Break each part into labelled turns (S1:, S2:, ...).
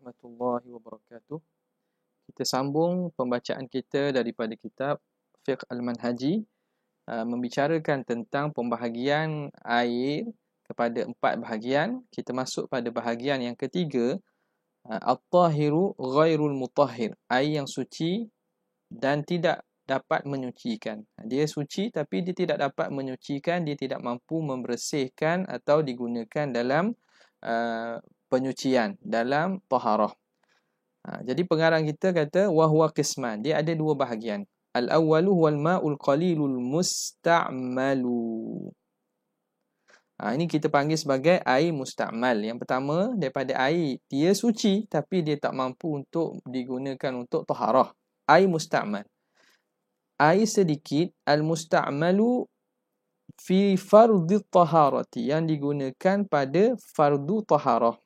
S1: warahmatullahi wabarakatuh. Kita sambung pembacaan kita daripada kitab Fiqh Al-Manhaji, membicarakan tentang pembahagian air kepada 4 bahagian. Kita masuk pada bahagian yang ketiga, At-Tahiru Ghairul Mutahhir, air yang suci dan tidak dapat menyucikan. Dia suci tapi dia tidak dapat menyucikan, dia tidak mampu membersihkan atau digunakan dalam penyucian, dalam taharah. Jadi pengarang kita kata wahwa qisman, dia ada 2 bahagian. Al-awwalu huwal ma'ul qalilul musta'malu. Ini kita panggil sebagai air musta'mal. Yang pertama, daripada air dia suci tapi dia tak mampu untuk digunakan untuk taharah. Air musta'mal. Air sedikit, al-musta'malu fi fardhi taharati, yang digunakan pada fardu taharah.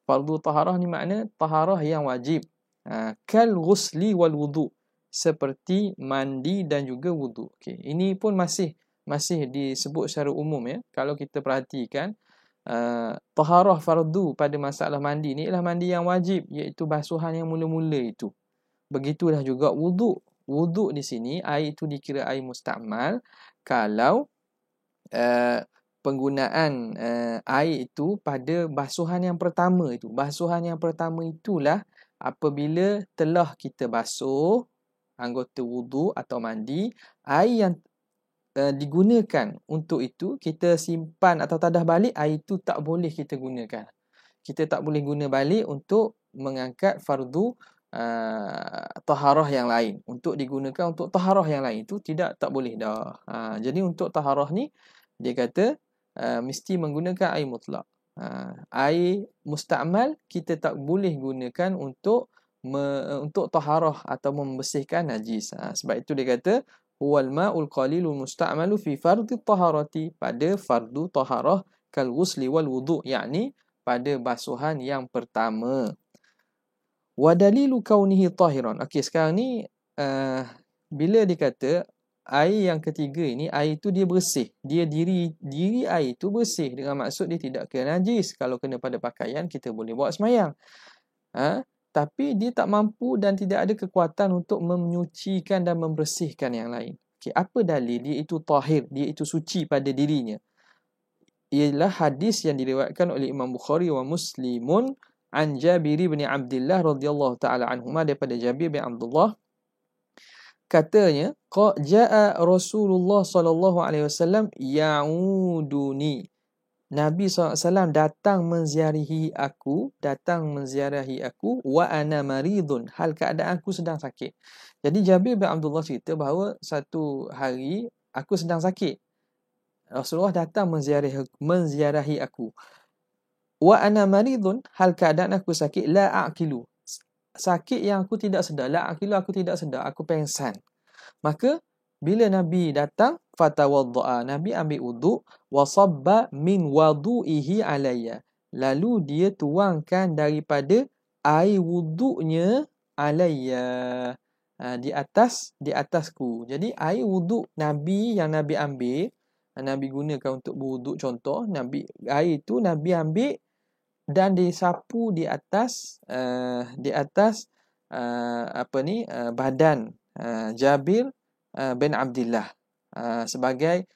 S1: Fardu taharah ni makna taharah yang wajib. Kal ghusli wal wudu, seperti mandi dan juga wudu. Okey, ini pun masih disebut secara umum ya. Kalau kita perhatikan, taharah fardu pada masalah mandi ni ialah mandi yang wajib, iaitu basuhan yang mula-mula itu. Begitulah juga wudu. Wudu di sini air itu dikira air musta'mal kalau penggunaan air itu pada basuhan yang pertama itu. Basuhan yang pertama itulah apabila telah kita basuh anggota wudu atau mandi, air yang digunakan untuk itu kita simpan atau tadah balik, air itu tak boleh kita gunakan. Kita tak boleh guna balik untuk mengangkat fardu taharah yang lain. Untuk digunakan untuk taharah yang lain itu tak boleh dah. Jadi untuk taharah ni dia kata mesti menggunakan air mutlak. Air musta'mal kita tak boleh gunakan untuk taharah atau membersihkan najis. Sebab itu dia kata huwal ma'ul qalilul musta'malu fi fardhi taharati, pada fardu taharah kal ghusli wal wudu, yakni pada basuhan yang pertama. Wa dalilu kaunihi tahiran. Okey, sekarang ni bila dikata air yang ketiga ini, air itu dia bersih. Dia diri air itu bersih, dengan maksud dia tidak kena najis. Kalau kena pada pakaian kita boleh buat sembahyang. Tapi dia tak mampu dan tidak ada kekuatan untuk menyucikan dan membersihkan yang lain. Okey, apa dalil dia itu tahir, dia itu suci pada dirinya? Ialah hadis yang diriwayatkan oleh Imam Bukhari wa Muslimun an Jabir bin Abdullah radhiyallahu taala anhuma, daripada Jabir bin Abdullah, katanya jaa Rasulullah sallallahu alaihi wasallam ya'uduni, Nabi SAW datang menziarahi aku, wa ana maridun, hal keadaan aku sedang sakit. Jadi Jabir bin Abdullah cerita bahawa satu hari aku sedang sakit. Rasulullah datang menziarahi aku. Wa ana maridun, hal keadaan aku sakit, la aqilu, sakit yang aku tidak sedar, la aqilu, aku tidak sedar, aku pengsan. Maka bila Nabi datang, fatawadda'a, Nabi ambil wuduk, wa sabba min wadu'ihi alayya, lalu dia tuangkan daripada air wuduknya alayya, di atasku. Jadi air wuduk Nabi yang Nabi ambil, Nabi gunakan untuk berwuduk, contoh air itu Nabi ambil dan disapu di atas badan Jabir bin Abdullah, sebagai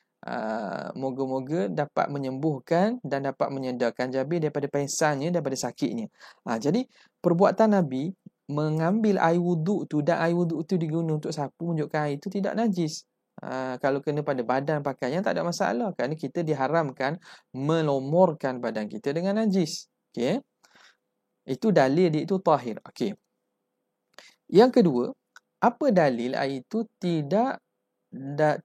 S1: moga-moga dapat menyembuhkan dan dapat menyedarkan Jabir daripada pengsannya, daripada sakitnya. Jadi perbuatan Nabi mengambil air wuduk tu, dan air wuduk tu digunakan untuk sapu, menunjukkan air itu tidak najis. Kalau kena pada badan pakaian tak ada masalah, kerana kita diharamkan melomorkan badan kita dengan najis. Okey, itu dalil dia itu tahir. Okey, yang kedua, apa dalil air itu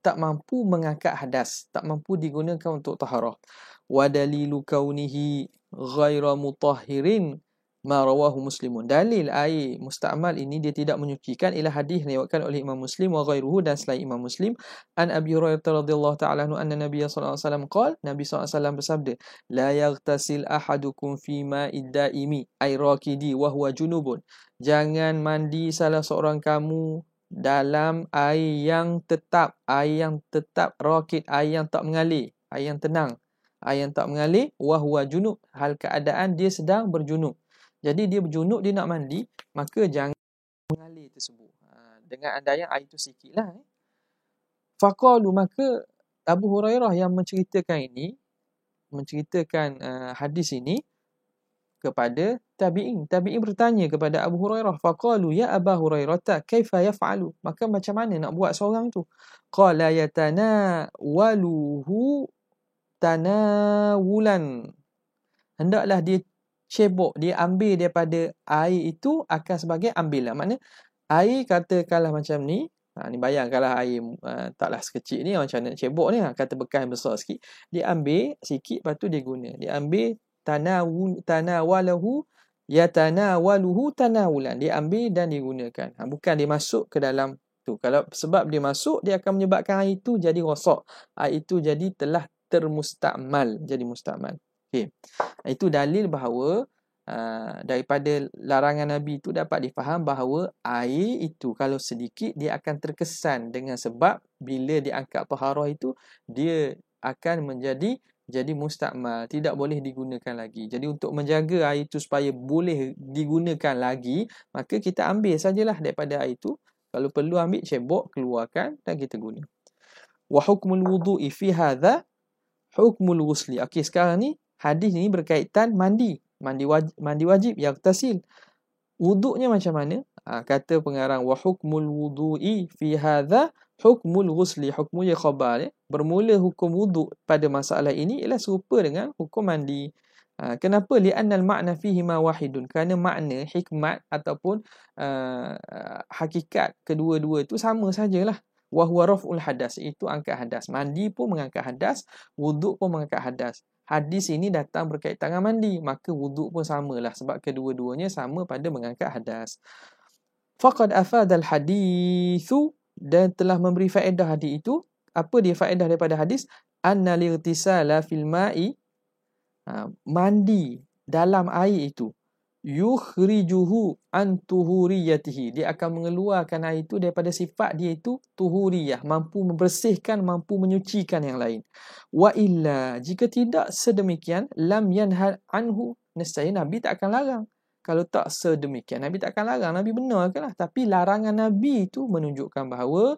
S1: tak mampu mengangkat hadas, tak mampu digunakan untuk taharah? Wa dalilu kaunihi ghaira mutahhirin ma rawahu Muslimun. Dalil air musta'mal ini dia tidak menyucikan ialah hadis diriwayatkan oleh Imam Muslim wa ghairuhu, dan selain Imam Muslim, an Abi Hurairah radhiyallahu ta'ala anhu anna Nabiy sallallahu alaihi wasallam qala, Nabi sallallahu alaihi wasallam bersabda, la yaghtasil ahadukum fi ma'id daimi ay raqidi wa huwa junubun. Jangan mandi salah seorang kamu dalam air yang tetap, raqid, air yang tak mengalir, air yang tenang, air yang tak mengalir, wa huwa junub, hal keadaan dia sedang berjunub. Jadi dia berjunuk, dia nak mandi, maka jangan mengalir tersebut. Dengan andaian air itu sikit lah. Faqalu, maka Abu Hurairah yang menceritakan hadis ini kepada tabi'in. Tabi'in bertanya kepada Abu Hurairah. Faqalu ya Aba Hurairah, kaifa yaf'alu? Maka macam mana nak buat seorang tu? Qala yatanawaluhu tanawulan. Hendaklah dia cebok, dia ambil daripada air itu akan sebagai ambil lah. Maknanya air katakanlah macam ni. Ni bayangkanlah air taklah sekecil ni, macam mana nak cebok ni. Kata bekas yang besar sikit. Dia ambil sikit, lepas tu dia guna. Dia ambil tanawalahu yatanawaluhu tanawulan. Dia ambil dan digunakan. Bukan dia masuk ke dalam tu. Kalau sebab dia masuk, dia akan menyebabkan air itu jadi rosak. Air itu jadi telah termustakmal. Jadi mustakmal. Okay. Itu dalil bahawa daripada larangan Nabi itu dapat difaham bahawa air itu kalau sedikit dia akan terkesan, dengan sebab bila diangkat taharah itu dia akan menjadi mustakmal, tidak boleh digunakan lagi. Jadi untuk menjaga air itu supaya boleh digunakan lagi, maka kita ambil sajalah daripada air itu. Kalau perlu ambil, cebok, keluarkan dan kita guna. Wa hukmul wudu'i fi hadha hukmul ghusli. Okey, sekarang ni hadis ni berkaitan mandi wajib yaghtasil. Wuduknya macam mana? Kata pengarang wa hukmul wudu'i fi hadha hukmul ghusli. Hukmunya khabar. Bermula hukum wuduk pada masalah ini ialah serupa dengan hukum mandi. Kenapa? Li'annal ma'na fihi ma wahidun. Kerana makna, hikmat ataupun hakikat kedua-dua itu sama sajalah. Wa huwa raf'ul hadas, itu angkat hadas. Mandi pun mengangkat hadas, wuduk pun mengangkat hadas. Hadis ini datang berkaitan dengan mandi, maka wuduk pun samalah sebab kedua-duanya sama pada mengangkat hadas. Faqad afadal hadithu, dan telah memberi faedah hadis itu. Apa dia faedah daripada hadis? Anna lightisala fil ma'i, mandi dalam air itu, yukhrijuhu an tuhuriyatihi, dia akan mengeluarkan air itu daripada sifat dia itu tuhuriyah, mampu membersihkan, mampu menyucikan yang lain. Wa illa, jika tidak sedemikian, lam yanhal anhu, nescaya Nabi tak akan larang. Kalau tak sedemikian, Nabi tak akan larang. Nabi benarkanlah, tapi larangan Nabi itu menunjukkan bahawa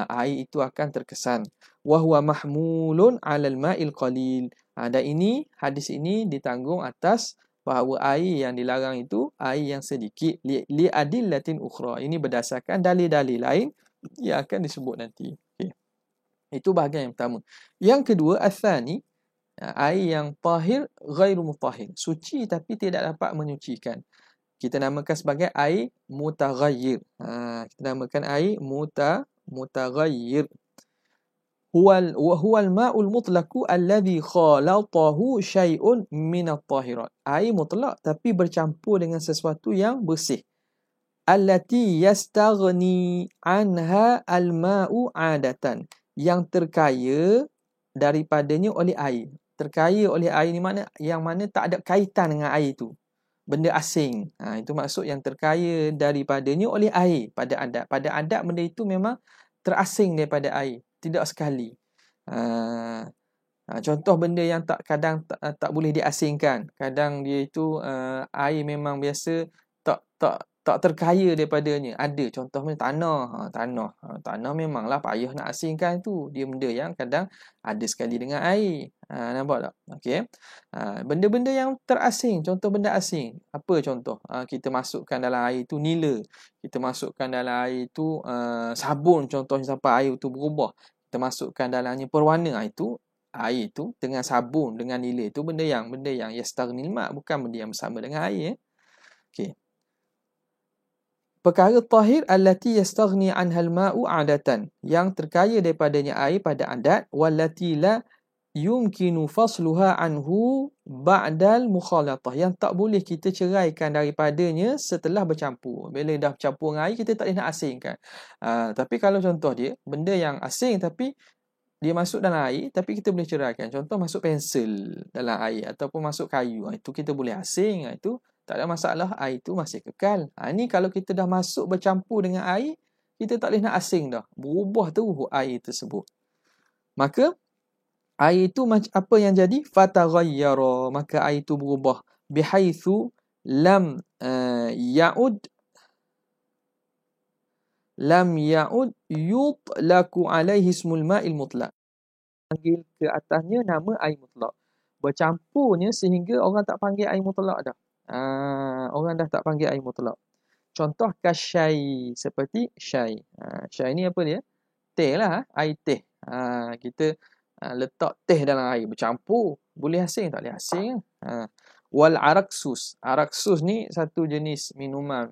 S1: air itu akan terkesan. Wa huwa mahmulun 'alal ma'il qalil. Dan ini, hadis ini ditanggung atas bahawa air yang dilarang itu air yang sedikit, li adillatin ukhra. Ini berdasarkan dalil-dalil lain yang akan disebut nanti. Okay. Itu bahagian yang pertama. Yang kedua, athani, air yang tahir ghairu mutahhir, suci tapi tidak dapat menyucikan. Kita namakan sebagai air mutaghayyir. Kita namakan air mutaghayyir. Huwal ma'ul mutlaqu alladhi khalatahu syai'un min at-tahirat. Air mutlak tapi bercampur dengan sesuatu yang bersih. Allati yastaghni anha al-ma'u 'adatan. Yang terkaya daripadanya oleh air. Terkaya oleh air ni mana? Yang mana tak ada kaitan dengan air itu. Benda asing. Itu maksud yang terkaya daripadanya oleh air. Pada adat benda itu memang terasing daripada air. Tidak sekali. Contoh benda yang kadang tak boleh diasingkan. Kadang dia itu air memang biasa tak terkaya daripadanya. Ada contohnya tanah. Tanah memanglah payah nak asingkan tu. Dia benda yang kadang ada sekali dengan air. Nampak tak? Okey. Benda-benda yang terasing, contoh benda asing. Apa contoh? Kita masukkan dalam air tu nila. Kita masukkan dalam air tu sabun, contohnya sampai air tu berubah. Kita masukkan dalamnya perwarna. Air tu dengan sabun, dengan nila tu benda yang yastaghnil ma', bukan benda yang bersama dengan air. Okey. Perkara tahir allati yastaghni anhal ma'u 'adatan, yang terkaya daripadanya air pada adat, wallati la yumkinu fasluha anhu ba'dal mukhalatah, yang tak boleh kita ceraikan daripadanya setelah bercampur. Bila dah bercampur dengan air, kita tak boleh nak asingkan. Tapi kalau contoh dia benda yang asing tapi dia masuk dalam air, tapi kita boleh ceraikan. Contoh masuk pensel dalam air ataupun masuk kayu, itu kita boleh asing. Itu tak ada masalah, air itu masih kekal. Ini kalau kita dah masuk bercampur dengan air, kita tak boleh nak asing dah. Berubah tu air tersebut. Maka air itu apa yang jadi? Fataghayyara, maka air itu berubah. Bihaitsu lam ya'ud yutlaku alaihi ismul ma'il mutlaq. Panggil ke atasnya nama air mutlak. Bercampurnya sehingga orang tak panggil air mutlak dah. Orang dah tak panggil air mutlak. Contoh kasyai, seperti syai. Syai ni apa dia? Teh lah, air teh. Kita letak teh dalam air bercampur, boleh asing tak boleh asing. Wal araksus. Araksus ni satu jenis minuman.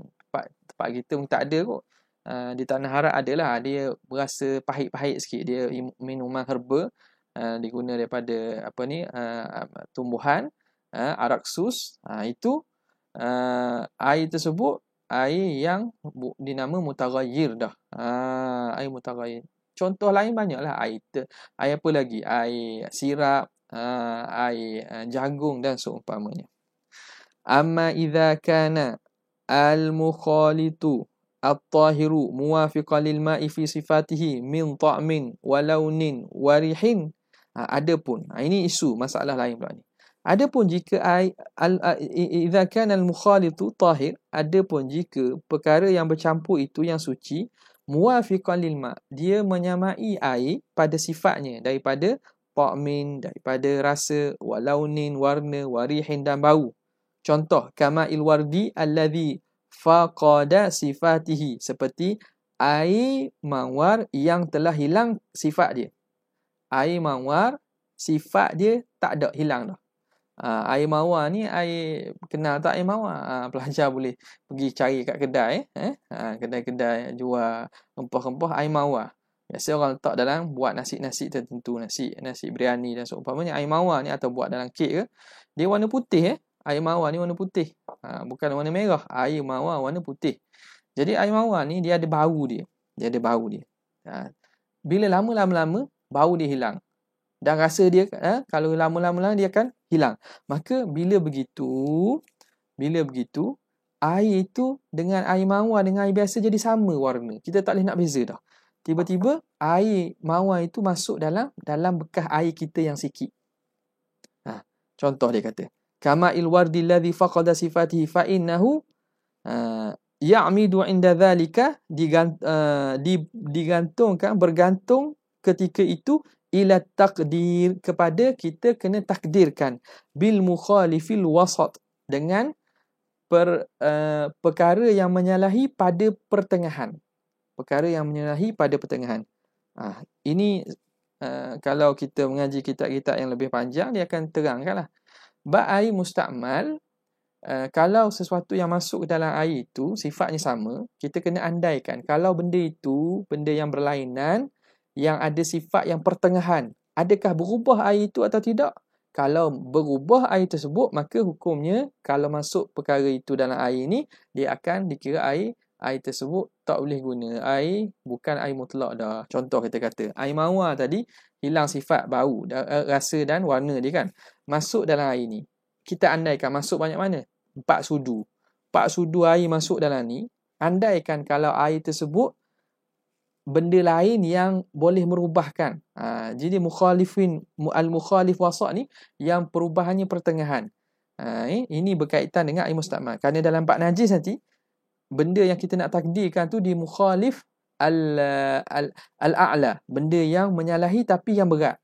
S1: Tempat kita pun tak ada kot. Di tanah Arab adalah, dia berasa pahit-pahit sikit, dia minuman herba, diguna daripada tumbuhan, araksus. Itu air tersebut air yang dinama mutaghayyir dah. Air mutaghayyir. Contoh lain banyaklah, air apa lagi? Air sirap, air jagung dan seumpamanya. Amma idza kana al-mukhalitu at-tahiru muwafiqan lil ma'i fi sifatihi min ta'min wa launin wa rihin. Adapun ini isu masalah lain pula ni. Adapun jika idza kana al-mukhalitu tahir, adapun jika perkara yang bercampur itu yang suci, muwafiqan lil ma', dia menyamai air pada sifatnya, daripada ta'min, daripada rasa, wa launin, warna, wa rihin, dan bau. Contoh kama'il wardi alladhi faqada sifatihi, seperti air mawar yang telah hilang sifat dia. Air mawar sifat dia tak ada, hilang dah. Air mawar ni, air kenal tak air mawar? Pelajar boleh pergi cari kat kedai, kedai-kedai jual rempah-rempah air mawar. Biasa orang letak dalam buat nasi-nasi tertentu, nasi biryani dan seumpamanya. Air mawar ni, atau buat dalam kek ke, dia warna putih. Air mawar ni warna putih, bukan warna merah. Air mawar warna putih. Jadi air mawar ni dia ada bau dia. Bila lama-lama bau dia hilang, dan rasa dia kalau lama-lama dia akan hilang. Maka bila begitu air itu dengan air mawar, dengan air biasa jadi sama warna. Kita tak boleh nak beza dah. Tiba-tiba air mawar itu masuk dalam bekas air kita yang sikit. Contoh dia kata, kama'il wardi alladhi faqada sifatihi fa innahu ya'midu 'inda dhalika, bergantung ketika itu ila takdir, kepada kita kena takdirkan bil mukhalifil wasat, dengan perkara yang menyalahi pada pertengahan. Ini kalau kita mengaji kitab-kitab yang lebih panjang, dia akan terangkanlah. Bab air musta'mal, kalau sesuatu yang masuk ke dalam air itu sifatnya sama, kita kena andaikan kalau benda itu benda yang berlainan, yang ada sifat yang pertengahan, adakah berubah air itu atau tidak? Kalau berubah air tersebut, maka hukumnya kalau masuk perkara itu dalam air ni, dia akan dikira air tersebut tak boleh guna. Air bukan air mutlak dah. Contoh kita kata, air mawar tadi hilang sifat bau, rasa dan warna dia kan. Masuk dalam air ni, kita andaikan masuk banyak mana? 4 sudu. 4 sudu air masuk dalam ni. Andaikan kalau air tersebut benda lain yang boleh merubahkan. Jadi al-mukhalif wasat ni yang perubahannya pertengahan. Ini berkaitan dengan air musta'mal. Kerana dalam bab najis nanti, benda yang kita nak takdirkan tu di mukhalif al-a'la, benda yang menyalahi tapi yang berat.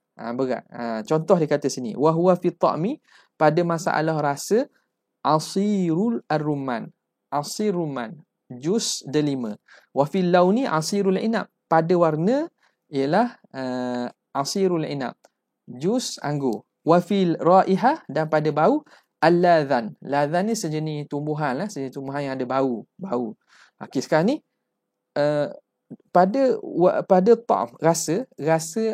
S1: Contoh dia kata sini, wa huwa fi ta'mi, pada masalah rasa, asirul ar-rumman, asir rumman, jus delima. Wa fil launi asirul inab, pada warna ialah asirul inab, jus anggur. Wa fil raihah, dan pada bau al-ladhan. Ladhan ni sejenis tumbuhan lah, sejenis tumbuhan yang ada bau. Okey, sekarang ni pada ta'am, rasa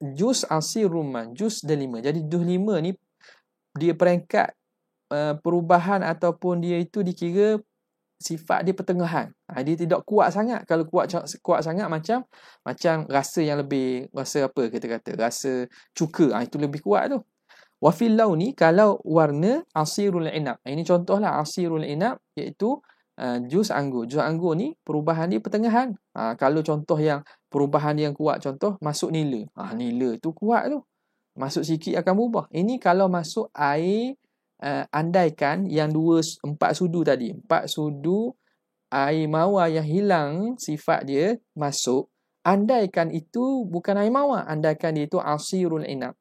S1: jus asir rumman, jus delima. Jadi jus lima ni dia peringkat perubahan ataupun dia itu dikira sifat dia pertengahan. Dia tidak kuat sangat. Kalau kuat sangat macam rasa yang lebih, rasa apa kita kata, rasa cuka, itu lebih kuat tu. Wa fil launi, kalau warna asirul inab. Ini contohlah asirul inab, iaitu jus anggur. Jus anggur ni perubahan dia pertengahan. Kalau contoh yang perubahan yang kuat, contoh masuk nila. Nila tu kuat tu. Masuk sikit akan berubah. Ini kalau masuk air andaikan yang 4 sudu tadi, 4 sudu air mawar yang hilang sifat dia masuk, andaikan itu bukan air mawar, andaikan dia itu asirul inab.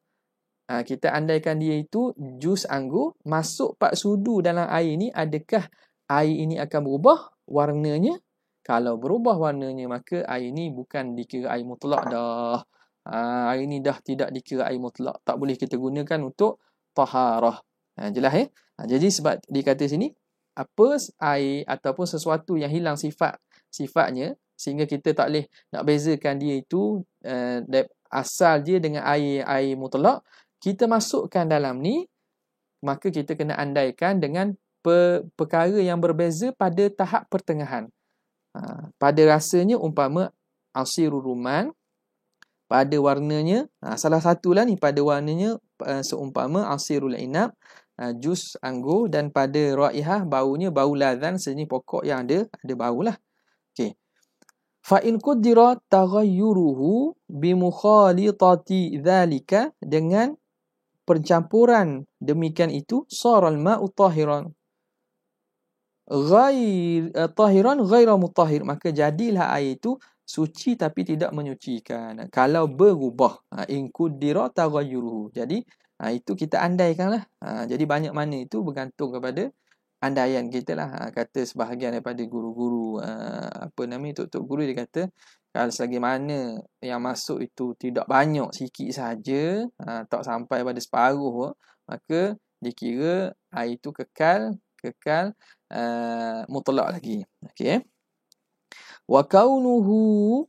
S1: Kita andaikan dia itu jus anggur, masuk 4 sudu dalam air ini, adakah air ini akan berubah warnanya? Kalau berubah warnanya, maka air ini bukan dikira air mutlak dah. Air ini dah tidak dikira air mutlak. Tak boleh kita gunakan untuk taharah. Jelas ya? Jadi sebab dikata sini, apa air ataupun sesuatu yang hilang sifatnya, sehingga kita tak boleh nak bezakan dia itu asal dia dengan air mutlak, kita masukkan dalam ni, maka kita kena andaikan dengan perkara yang berbeza pada tahap pertengahan. Pada rasanya umpama asirul ruman, pada warnanya salah satulah ni, pada warnanya seumpama asirul inab, jus anggur, dan pada raihah baunya bau ladhan, seni pokok yang ada bau lah. Okey. Fa in qaddara taghayyuruhu bi mukhalitati dhalika, dengan pencampuran demikian itu, saral ma'u tahiran ghaira mutahhir, maka jadilah air itu suci tapi tidak menyucikan kalau berubah. In qaddara taghayyuruhu, jadi itu kita andaikanlah. Jadi banyak mana itu bergantung kepada andaian kita lah. Kata sebahagian daripada guru-guru, tok-tok guru, dia kata kalau selagi mana yang masuk itu tidak banyak, sikit saja, tak sampai pada separuh, maka dikira air itu kekal mutlak lagi. Okey. Wa kaunuhu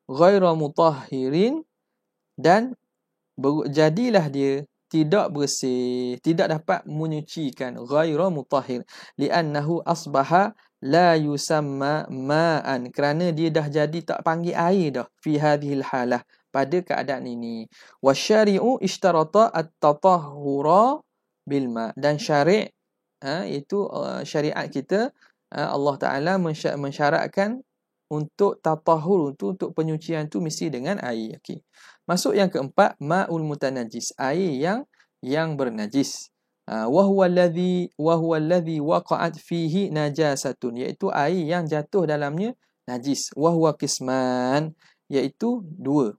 S1: ghaira mutahhirin, dan jadilah dia tidak bersih, tidak dapat menyucikan, ghaira mutahhir, li'annahu asbaha la yusamma ma'an, kerana dia dah jadi tak panggil air dah, fi hadhil halah, pada keadaan ini. Wasyari'u ishtarata at-tatahhura bil ma', dan syari' itu syariat kita, Allah Ta'ala mensyaratkan untuk tatahur, untuk penyucian tu mesti dengan air. Okey. Masuk yang keempat, ma'ul mutanajjis, air yang bernajis. Wa huwa alladhi waqa'at fihi najasatun, iaitu air yang jatuh dalamnya najis. Wa huwa qisman, iaitu dua.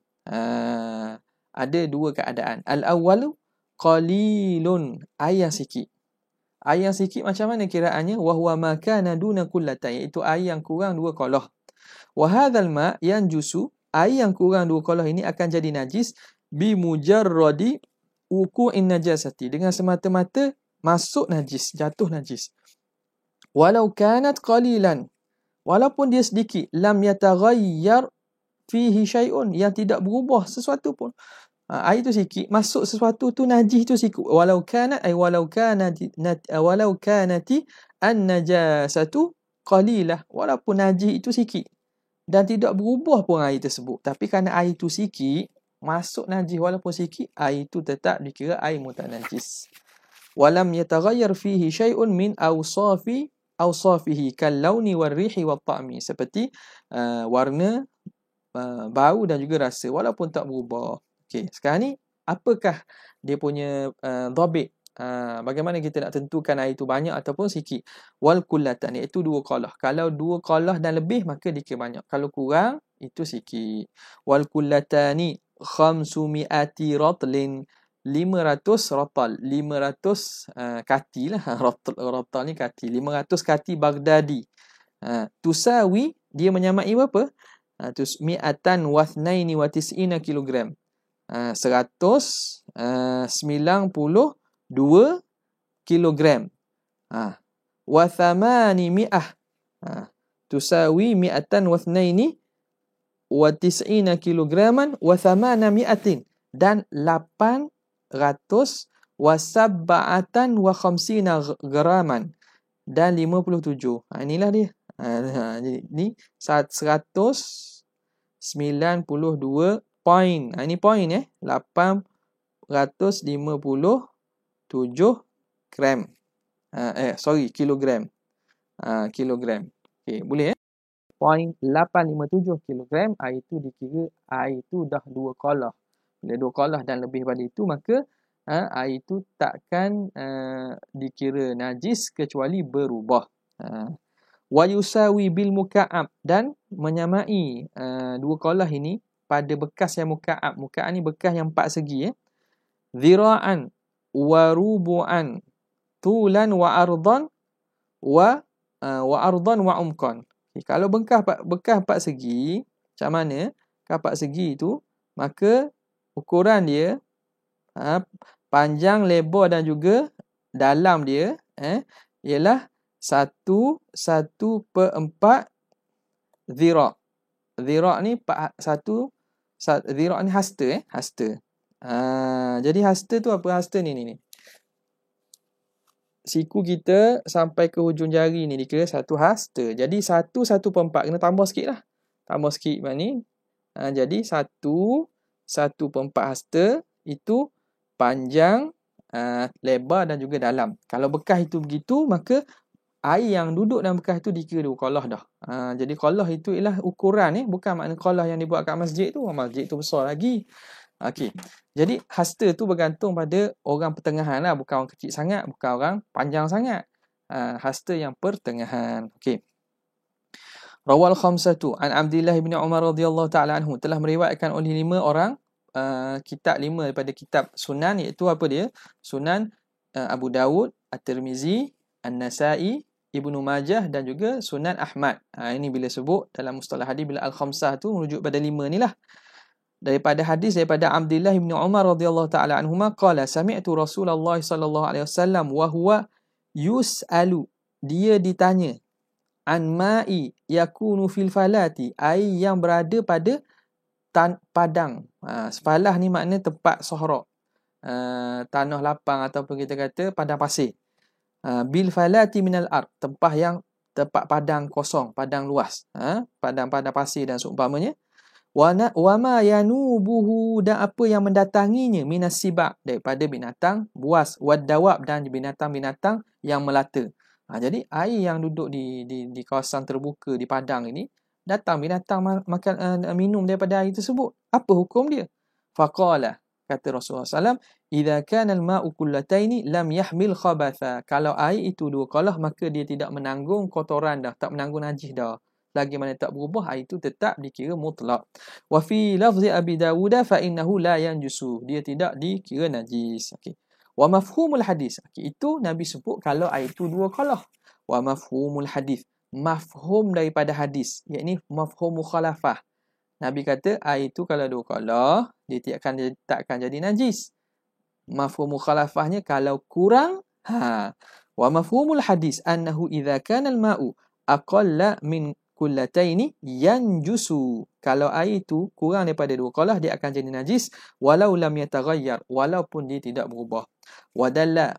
S1: Ada dua keadaan. Al-awwalu qalilun, air yang sikit. Air yang sikit macam mana kiraannya? Wa huwa ma kana duna kullatan, iaitu air yang kurang 2 qalah. Wa hadzal ma' yanjusu, air yang kurang 2 qalah ini akan jadi najis bi mujarradi wuqu'in najasati, dengan semata-mata masuk najis, jatuh najis. Walau kanat qalilan, walaupun dia sedikit, lam yataghayyar fihi syai'un, yang tidak berubah sesuatu pun. Air tu sikit, masuk sesuatu tu najis tu sikit. Walau kanati an-najasatu qalilah, walaupun najis itu sikit dan tidak berubah pun air tersebut, tapi kerana air tu sikit, masuk najis walaupun sikit, air itu tetap dikira air mutanajis. Walam yataghayyar fihi syai'un min awsafihi kal launi wal rihi wat ta'mi, seperti warna, bau dan juga rasa, walaupun tak berubah. Okey, sekarang ni apakah dia punya dhabit? Bagaimana kita nak tentukan air itu banyak ataupun sikit? Wal kullatan, iaitu 2 qalah. Kalau 2 qalah dan lebih, maka dikira banyak. Kalau kurang, itu sikit. Wal kullatani 500 ratlin, 500 ratal, 500 kati lah. Ratal ni kati, 500 kati Baghdadi. Tusawi, dia menyamai berapa? Mi'atan wathnaini wa tis'ina kilogram. 192 kilogram. Wa thamani mi'ah, tusawi mi'atan wathnaini wa tis'ina kilograman wa thamana mi'atin, dan 800 wa sab'atan wa khamsina graman, dan 57. Inilah dia. Jadi ni 192 poin. Ini poin 857 gram. Kilogram. Kilogram. Okey, boleh Poin 857 kilogram, air itu dikira air itu dah 2 qalah. Bila 2 qalah dan lebih pada itu, maka air itu takkan dikira najis kecuali berubah. Wa yusawi bil muka'ab, dan menyamai dua qaulah ini pada bekas yang muka'ab. Muka'ab ni bekas yang 4 segi. Dhira'an wa rubu'an tulan wa ardan wa umqan. Okay, kalau bekas 4 segi, macam mana? Bekas 4 segi itu, maka ukuran dia panjang, lebar dan juga dalam dia ialah 1/4 dhira'. Dhira' ni dhira' ni hasta hasta. Jadi hasta tu apa? Hasta ni. Siku kita sampai ke hujung jari ni dikira satu hasta. Jadi 1/4 kena tambah sikit lah. Tambah sikit ni. Jadi 1/4 hasta itu panjang, lebar dan juga dalam. Kalau bekas itu begitu, maka air yang duduk dalam bekas itu dikira dua qalah dah. Jadi qalah itu ialah ukuran, bukan makna qalah yang dibuat kat masjid tu. Masjid tu besar lagi. Okey. Jadi hasta tu bergantung pada orang pertengahan lah, bukan orang kecil sangat, bukan orang panjang sangat. Hasta yang pertengahan. Okey. Rawal khamsatu an Abdullah bin Umar radhiyallahu taala anhu, telah meriwayatkan oleh 5 orang, kitab 5 daripada kitab Sunan, iaitu apa dia? Sunan Abu Dawud, At-Tirmizi, An-Nasa'i, Ibnu Majah dan juga Sunan Ahmad. Ini bila sebut dalam mustalah hadis, bila al-khamsah tu merujuk pada 5 ni lah. Daripada hadis daripada Abdullah bin Umar radhiyallahu taala anhuma qala sami'tu Rasulullah sallallahu alaihi wasallam wa huwa yus'alu, dia ditanya, an ma'i yakunu fil falati, air yang berada pada padang. Falah ni makna tempat sahara, tanah lapang ataupun kita kata padang pasir. Bil falati minal ard, tempat padang kosong, padang luas, padang pasir dan seumpamanya. Wa ma yanubuhu, dan apa yang mendatanginya, minas sibak, daripada binatang buas, wad dawab, dan binatang-binatang yang melata. Jadi air yang duduk di kawasan terbuka di padang ini, datang binatang makan minum daripada air tersebut. Apa hukum dia? Faqala, kata Rasulullah SAW, idza kana al-ma'u kullataini lam yahmil khabatha, kalau air itu dua qalah, maka dia tidak menanggung kotoran dah, tak menanggung najis dah. Lagi mana tak berubah, air itu tetap dikira mutlak. Wa fi lafzi Abi Dawud fa innahu la yanjusu, dia tidak dikira najis. Okey. Wa mafhumul hadis. Okey, itu Nabi sebut kalau air itu dua qalah. Wa mafhumul hadis, mafhum daripada hadis, yakni mafhum mukhalafah. Nabi kata air itu kalau dua qalah, dia takkan jadi najis. Mafhum mukhalafahnya kalau kurang, wa mafhumul hadis annahu idza kana al-ma'u aqalla min kullataini yanjusu, kalau air itu kurang daripada dua qalah, dia akan jadi najis, walau lam yataghayyar, walaupun dia tidak berubah. Wadalla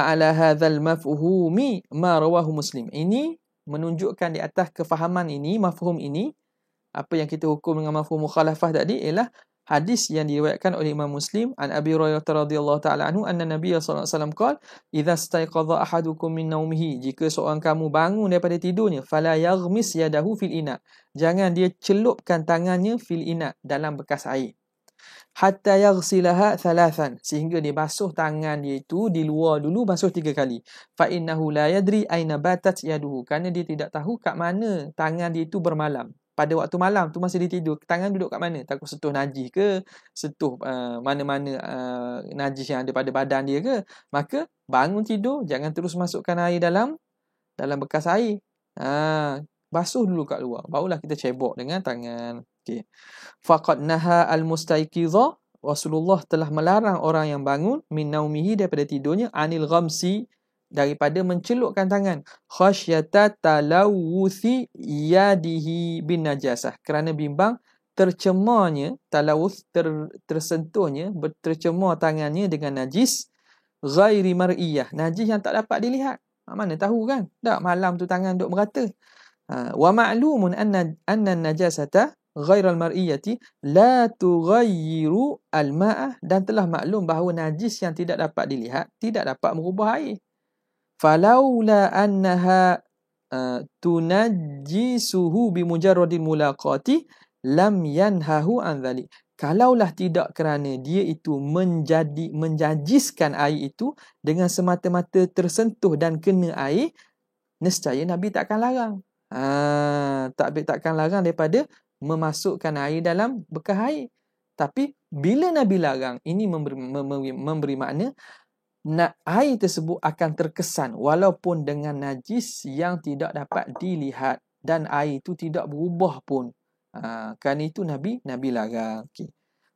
S1: ala hadzal mafhumi ma rawahu Muslim. Ini menunjukkan di atas kefahaman ini, mafhum ini, apa yang kita hukum dengan mafhum mukhalafah tadi ialah hadis yang diriwayatkan oleh Imam Muslim an Abi Hurairah radhiyallahu taala anhu anna Nabiy sallallahu alaihi wasallam qala idza staiqadha ahadukum min naumihi, jika seorang kamu bangun daripada tidurnya, fala yaghmis yadahu fil ina, jangan dia celupkan tangannya fil ina, dalam bekas air, hatta yaghsilaha thalathan, sehingga dia basuh tangan dia itu di luar dulu, basuh 3 kali. Fa innahu la yadri aina batat yaduhu, kerana dia tidak tahu kat mana tangan dia itu bermalam. Pada waktu malam tu masa dia tidur, tangan duduk kat mana? Takut sentuh najis ke, sentuh mana-mana najis yang ada pada badan dia ke. Maka bangun tidur, jangan terus masukkan air dalam bekas air. Basuh dulu kat luar, barulah kita cebok dengan tangan. Okey. Faqad naha al-mustaiqiza, Rasulullah telah melarang orang yang bangun min naumihi, daripada tidurnya, anil ghamsi, daripada mencelupkan tangan, khasyata talawuthi yadihi bin najasah, kerana bimbang tercemarnya, talawuth tersentuhnya, tercemar tangannya dengan najis, ghairi mar'iyah, najis yang tak dapat dilihat. Mana tahu kan, tak malam tu tangan duk merata. Wa ma'lumun anna najasata ghairal mar'iyati la tughayyiru al-ma'ah, dan telah maklum bahawa najis yang tidak dapat dilihat tidak dapat merubah air. Falaula annaha tunajjisuhu bimujarradil mulaqati lam yanhahu an dhalik, Kalaulah tidak kerana dia itu menjajiskan air itu dengan semata-mata tersentuh dan kena air, nescaya Nabi takkan larang. Takkan larang daripada memasukkan air dalam bekas air. Tapi bila Nabi larang, ini memberi makna air tersebut akan terkesan walaupun dengan najis yang tidak dapat dilihat dan air itu tidak berubah pun. Kerana itu Nabi larang. Okay.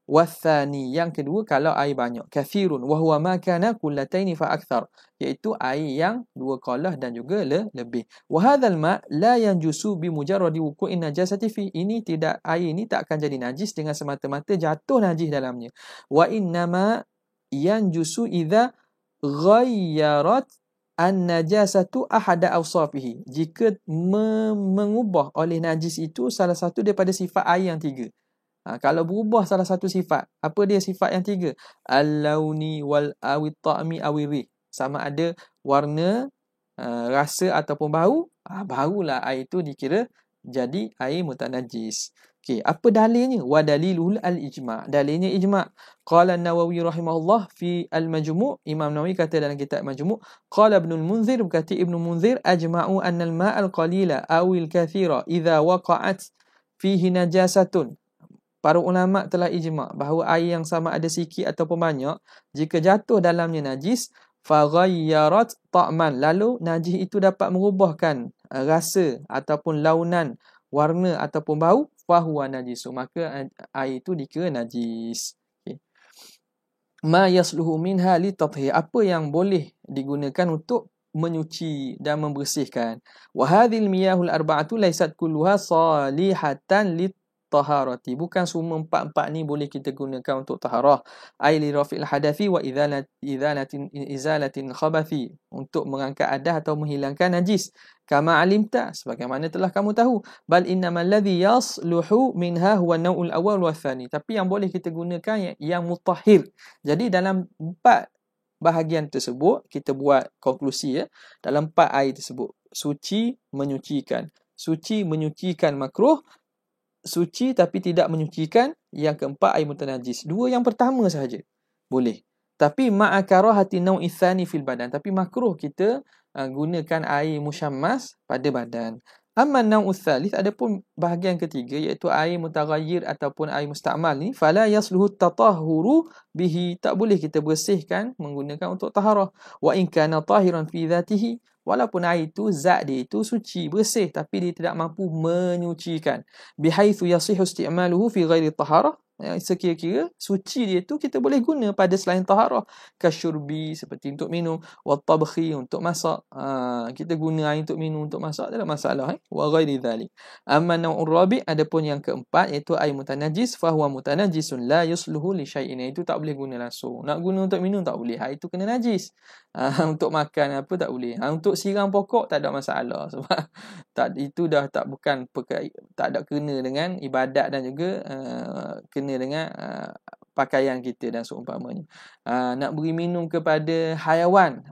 S1: Wathani, yang kedua, kalau air banyak, kathirun wa huwa ma kana qullataini fa akthar, iaitu air yang 2 qalah dan juga lebih. Wa hadzal ma la yanjusu bi mujarradi wuqu'in najasati fi, ini tidak, air ini tak akan jadi najis dengan semata-mata jatuh najis dalamnya. Wa innama yanjusu idza ghayyarat an-najasatu ahada awsafihi, jika mengubah oleh najis itu salah satu daripada sifat air yang 3. Kalau berubah salah satu sifat, apa dia sifat yang 3? Al-launi wal awit ta'mi awiri, sama ada warna, rasa ataupun bau, barulah air itu dikira jadi air mutanajis. Okey, apa dalilnya? Wa dalilul al-ijma'. Dalilnya ijma'. Qala an-Nawawi rahimahullah fi al-Majmu', Imam Nawawi kata dalam kitab Majmu', qala Ibnul Munzir, berkata Ibnu Munzir, ajma'u anna al-ma' al-qalila aw al-kathira idza waqa'at fihi najasatun. Para ulama telah ijma' bahawa air yang sama ada sikit ataupun banyak, jika jatuh dalamnya najis, faghayyarat ta'man, lalu najis itu dapat merubahkan rasa ataupun launan, warna ataupun bau, fahuwa najisu, maka air itu dikira najis. Okay. Ma yasluhu minha li tathhir, apa yang boleh digunakan untuk menyuci dan membersihkan. Wa hadhil miyahul arba'atu laysat kulluha salihatan lit taharati, bukan semua 4 ni boleh kita gunakan untuk taharah. Ai li rafil hadathi wa izalatin khabathi, untuk mengangkat adas atau menghilangkan najis. Kama alimta, sebagaimana telah kamu tahu. Bal innamal ladhi yasluhu minha huwa an-naw'ul awwal wa tsani, tapi yang boleh kita gunakan yang mutahhir. Jadi dalam 4 bahagian tersebut kita buat konklusi, dalam 4 air tersebut, suci menyucikan, suci menyucikan makruh, suci tapi tidak menyucikan, yang keempat air mutanajis. 2 yang pertama sahaja boleh. Tapi ma'a karahati naw'i tsani fil badan, tapi makruh kita gunakan air musyammas pada badan. Amma naw'u tsalits, adapun bahagian ketiga iaitu air mutaghayyir ataupun air musta'mal ni, fala yasluhu tatahhuru bihi, tak boleh kita bersihkan menggunakan untuk taharah. Wa in kana tahiran fi dzatihi, walaupun air itu zat dia itu suci, bersih, tapi dia tidak mampu menyucikan. Bihaitsu yasihu isti'maluhu fi ghairi taharah, sekira-kira suci dia tu kita boleh guna pada selain taharah, kasyurbi, seperti untuk minum, wa tabkhi, untuk masak. Kita guna air untuk minum, untuk masak, tak ada masalah. Wa ghairi dzalik. Amma naw'ur rabi', adapun yang keempat iaitu air mutanajis, fa huwa mutanajisun la yusluhu li syai'in, itu tak boleh guna langsung. Nak guna untuk minum tak boleh, air itu kena najis. Untuk makan apa tak boleh. Untuk siram pokok tak ada masalah, sebab itu dah bukan tak ada kena dengan ibadat dan juga kena dengan pakaian kita dan seumpamanya. Nak beri minum kepada haiwan,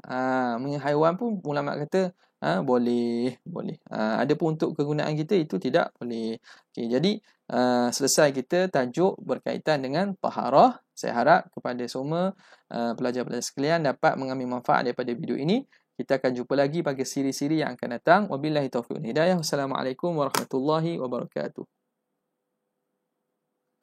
S1: haiwan pun ulama kata boleh. Adapun untuk kegunaan kita itu tidak boleh. Okay, jadi selesai kita tajuk berkaitan dengan taharah. Saya harap kepada semua pelajar-pelajar sekalian dapat mengambil manfaat daripada video ini. Kita akan jumpa lagi pada siri-siri yang akan datang. Wabillahi taufiq wal hidayah. Wassalamualaikum warahmatullahi wabarakatuh.